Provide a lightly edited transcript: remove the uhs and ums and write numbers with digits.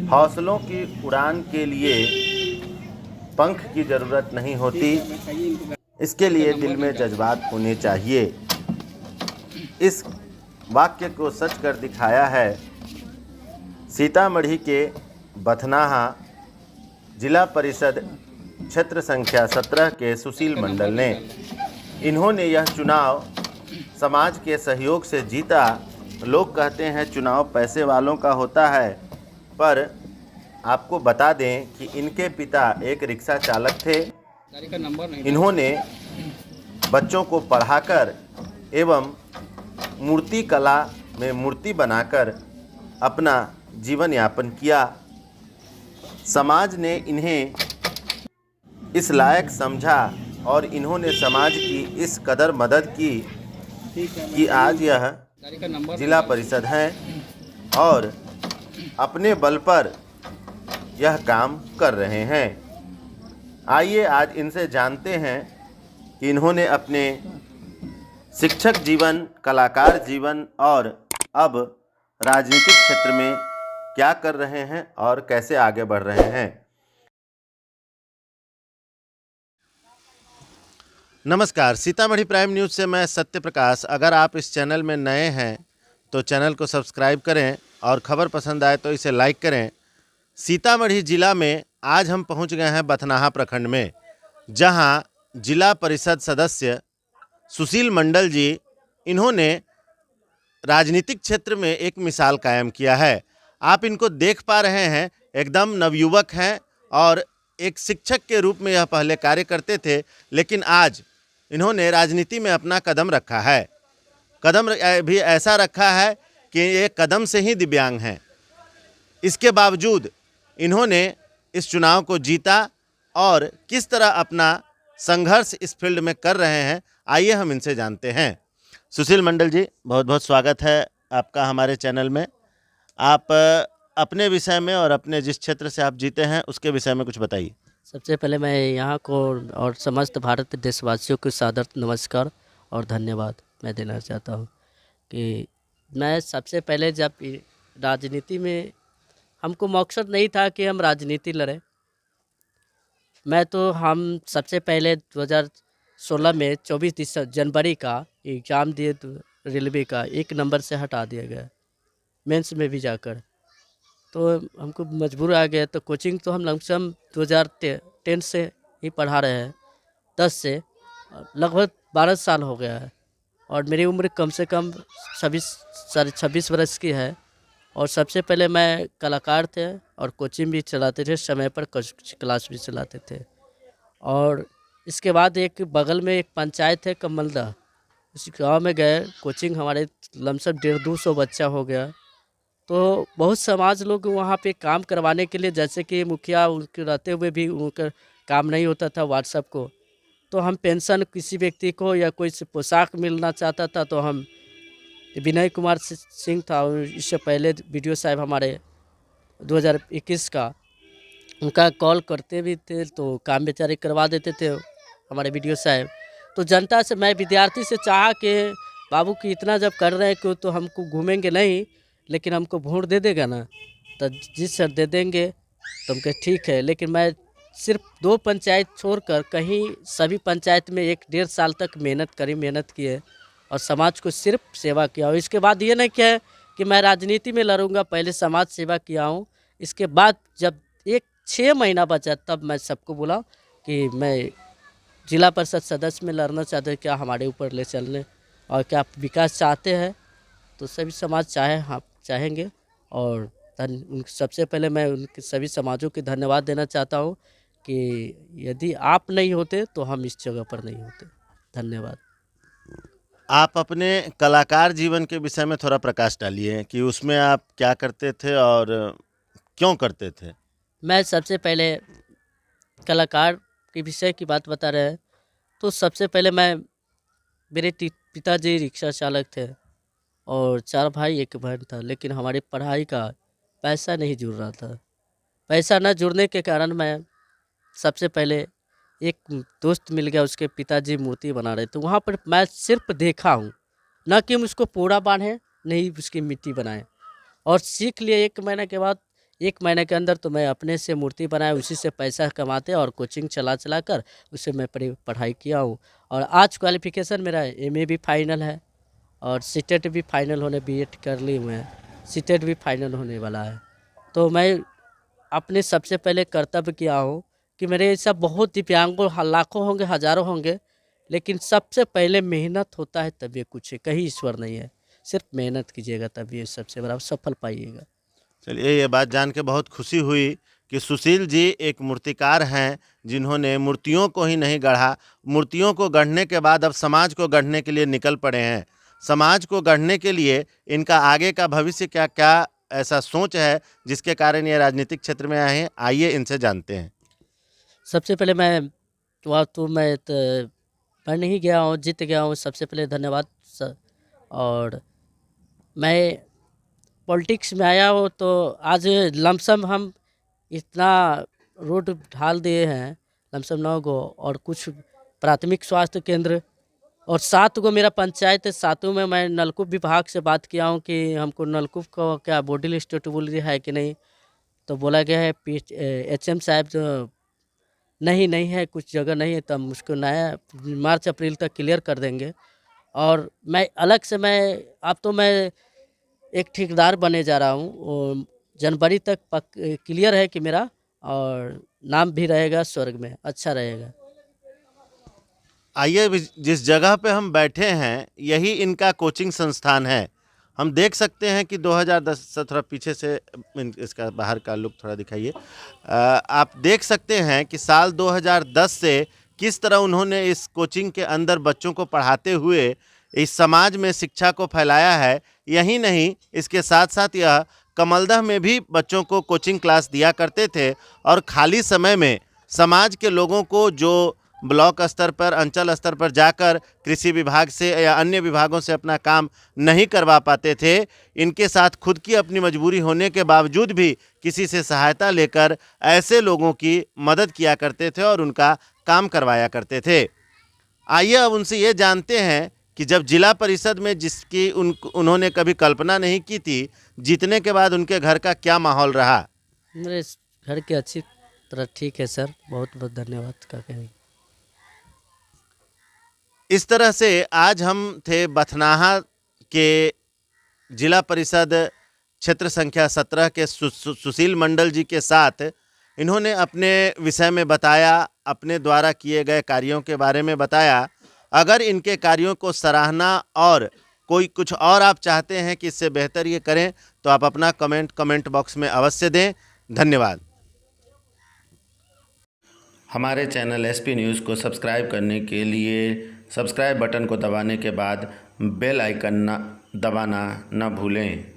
हौसलों की उड़ान के लिए पंख की ज़रूरत नहीं होती, इसके लिए दिल में जज्बात होने चाहिए। इस वाक्य को सच कर दिखाया है सीतामढ़ी के बथनाहा जिला परिषद क्षेत्र संख्या 17 के सुशील मंडल ने। इन्होंने यह चुनाव समाज के सहयोग से जीता। लोग कहते हैं चुनाव पैसे वालों का होता है, पर आपको बता दें कि इनके पिता एक रिक्शा चालक थे। इन्होंने बच्चों को पढ़ाकर एवं मूर्ति कला में मूर्ति बनाकर अपना जीवन यापन किया। समाज ने इन्हें इस लायक समझा और इन्होंने समाज की इस कदर मदद की कि आज यह जिला परिषद हैं और अपने बल पर यह काम कर रहे हैं। आइए आज इनसे जानते हैं कि इन्होंने अपने शिक्षक जीवन, कलाकार जीवन और अब राजनीतिक क्षेत्र में क्या कर रहे हैं और कैसे आगे बढ़ रहे हैं। नमस्कार, सीतामढ़ी प्राइम न्यूज़ से मैं सत्य प्रकाश। अगर आप इस चैनल में नए हैं तो चैनल को सब्सक्राइब करें और ख़बर पसंद आए तो इसे लाइक करें। सीतामढ़ी जिला में आज हम पहुंच गए हैं बथनाहा प्रखंड में, जहां जिला परिषद सदस्य सुशील मंडल जी, इन्होंने राजनीतिक क्षेत्र में एक मिसाल कायम किया है। आप इनको देख पा रहे हैं, एकदम नवयुवक हैं और एक शिक्षक के रूप में यह पहले कार्य करते थे, लेकिन आज इन्होंने राजनीति में अपना कदम रखा है। कदम भी ऐसा रखा है कि ये कदम से ही दिव्यांग हैं। इसके बावजूद इन्होंने इस चुनाव को जीता और किस तरह अपना संघर्ष इस फील्ड में कर रहे हैं, आइए हम इनसे जानते हैं। सुशील मंडल जी, बहुत बहुत स्वागत है आपका हमारे चैनल में। आप अपने विषय में और अपने जिस क्षेत्र से आप जीते हैं उसके विषय में कुछ बताइए। सबसे पहले मैं यहाँ को और समस्त भारत देशवासियों को सादर नमस्कार और धन्यवाद मैं देना चाहता हूँ कि मैं सबसे पहले जब राजनीति में हमको मकसद नहीं था कि हम राजनीति लड़ें। हम सबसे पहले 2016 में 24 जनवरी का एग्ज़ाम दिए, तो रेलवे का 1 नंबर से हटा दिया गया मेंस में भी जाकर, तो हमको मजबूर आ गया। तो कोचिंग तो हम लमसम 2010 से ही पढ़ा रहे हैं, 10 से लगभग 12 साल हो गया है और मेरी उम्र कम से कम 26 वर्ष की है। और सबसे पहले मैं कलाकार थे और कोचिंग भी चलाते थे, समय पर क्लास भी चलाते थे। और इसके बाद एक बगल में एक पंचायत है कमलदा, उस गाँव में गए, कोचिंग हमारे लमसम 150-200 बच्चा हो गया। तो बहुत समाज लोग वहाँ पे काम करवाने के लिए, जैसे कि मुखिया उनके रहते हुए भी उनका काम नहीं होता था व्हाट्सएप को, तो हम पेंशन किसी व्यक्ति को या कोई पोशाक मिलना चाहता था तो हम विनय कुमार सिंह था, इससे पहले वीडियो साहब हमारे 2021 का, उनका कॉल करते भी थे तो काम बेचारे करवा देते थे हमारे वीडियो साहब। तो जनता से मैं विद्यार्थी से चाहा कि बाबू की इतना जब कर रहे हैं क्यों, तो हमको घूमेंगे नहीं लेकिन हमको वोट दे देगा ना, तो जी सर दे देंगे। तो हम कहे ठीक है, लेकिन मैं सिर्फ 2 पंचायत छोड़कर कहीं सभी पंचायत में 1-1.5 साल तक मेहनत किए और समाज को सिर्फ सेवा किया। और इसके बाद ये नहीं किया है कि मैं राजनीति में लड़ूंगा, पहले समाज सेवा किया हूँ। इसके बाद जब 6 महीना बचा तब मैं सबको बोला कि मैं जिला परिषद सदस्य में लड़ना चाहते हैं, क्या हमारे ऊपर ले चलने और क्या आप विकास चाहते हैं, तो सभी समाज चाहेंगे। और सबसे पहले मैं उनके सभी समाजों के धन्यवाद देना चाहता हूँ कि यदि आप नहीं होते तो हम इस जगह पर नहीं होते। धन्यवाद। आप अपने कलाकार जीवन के विषय में थोड़ा प्रकाश डालिए कि उसमें आप क्या करते थे और क्यों करते थे। मैं सबसे पहले कलाकार के विषय की बात बता रहे हैं, तो सबसे पहले मेरे पिताजी रिक्शा चालक थे और 4 भाई 1 बहन था, लेकिन हमारी पढ़ाई का पैसा नहीं जुड़ रहा था। पैसा न जुड़ने के कारण मैं सबसे पहले एक दोस्त मिल गया, उसके पिताजी मूर्ति बना रहे, तो वहाँ पर मैं सिर्फ देखा हूँ, न कि हम उसको पूरा बांधे, नहीं उसकी मिट्टी बनाए। और सीख लिए 1 महीने के बाद 1 महीने के अंदर तो मैं अपने से मूर्ति बनाया, उसी से पैसा कमाते और कोचिंग चला कर उससे मैं पढ़ाई किया हूँ। और आज क्वालिफिकेशन मेरा एमए भी फाइनल है और सीटेट भी फाइनल होने, बीएड कर ली हूँ मैं, सीटेट भी फाइनल होने वाला है। तो मैं अपने सबसे पहले कर्तव्य किया हूँ कि मेरे ऐसा बहुत दिव्यांगों लाखों होंगे, हज़ारों होंगे, लेकिन सबसे पहले मेहनत होता है तब ये कुछ है, कहीं ईश्वर नहीं है। सिर्फ मेहनत कीजिएगा तब ये सबसे बड़ा सफल पाइएगा। चलिए, ये बात जान के बहुत खुशी हुई कि सुशील जी एक मूर्तिकार हैं जिन्होंने मूर्तियों को ही नहीं गढ़ा, मूर्तियों को गढ़ने के बाद अब समाज को गढ़ने के लिए निकल पड़े हैं। समाज को गढ़ने के लिए इनका आगे का भविष्य क्या क्या ऐसा सोच है जिसके कारण ये राजनीतिक क्षेत्र में आए हैं, आइए इनसे जानते हैं। सबसे पहले मैं मैं नहीं गया हूँ, जीत गया हूँ, सबसे पहले धन्यवाद सर। और मैं पॉलिटिक्स में आया हूँ तो आज लमसम हम इतना रोड ढाल दिए हैं, लमसम 9 गो, और कुछ प्राथमिक स्वास्थ्य केंद्र, और 7 गो मेरा पंचायत है। 7 में मैं नलकूप विभाग से बात किया हूँ कि हमको नलकूप को क्या बॉडी लिस्ट स्टेटबल है कि नहीं, तो बोला गया है एचएम साहब जो नहीं है, कुछ जगह नहीं है, तो हम उसको नया मार्च अप्रैल तक क्लियर कर देंगे। और मैं अलग से अब तो मैं एक ठेकेदार बने जा रहा हूँ, जनवरी तक क्लियर है कि मेरा, और नाम भी रहेगा स्वर्ग में, अच्छा रहेगा। आइए, जिस जगह पे हम बैठे हैं यही इनका कोचिंग संस्थान है। हम देख सकते हैं कि 2010-17 पीछे से इसका बाहर का लुक थोड़ा दिखाइए। आप देख सकते हैं कि साल 2010 से किस तरह उन्होंने इस कोचिंग के अंदर बच्चों को पढ़ाते हुए इस समाज में शिक्षा को फैलाया है। यही नहीं, इसके साथ साथ यह कमलदह में भी बच्चों को कोचिंग क्लास दिया करते थे और खाली समय में समाज के लोगों को जो ब्लॉक स्तर पर, अंचल स्तर पर जाकर कृषि विभाग से या अन्य विभागों से अपना काम नहीं करवा पाते थे, इनके साथ खुद की अपनी मजबूरी होने के बावजूद भी किसी से सहायता लेकर ऐसे लोगों की मदद किया करते थे और उनका काम करवाया करते थे। आइए अब उनसे ये जानते हैं कि जब जिला परिषद में जिसकी उन्होंने कभी कल्पना नहीं की थी, जीतने के बाद उनके घर का क्या माहौल रहा। मेरे घर की अच्छी तरह ठीक है सर, बहुत बहुत धन्यवाद का कहेंगे। इस तरह से आज हम थे बथनाहा के जिला परिषद क्षेत्र संख्या 17 के सुशील मंडल जी के साथ। इन्होंने अपने विषय में बताया, अपने द्वारा किए गए कार्यों के बारे में बताया। अगर इनके कार्यों को सराहना और कोई कुछ और आप चाहते हैं कि इससे बेहतर ये करें तो आप अपना कमेंट बॉक्स में अवश्य दें। धन्यवाद। हमारे चैनल एसपी न्यूज़ को सब्सक्राइब करने के लिए सब्सक्राइब बटन को दबाने के बाद बेल आइकन दबाना न भूलें।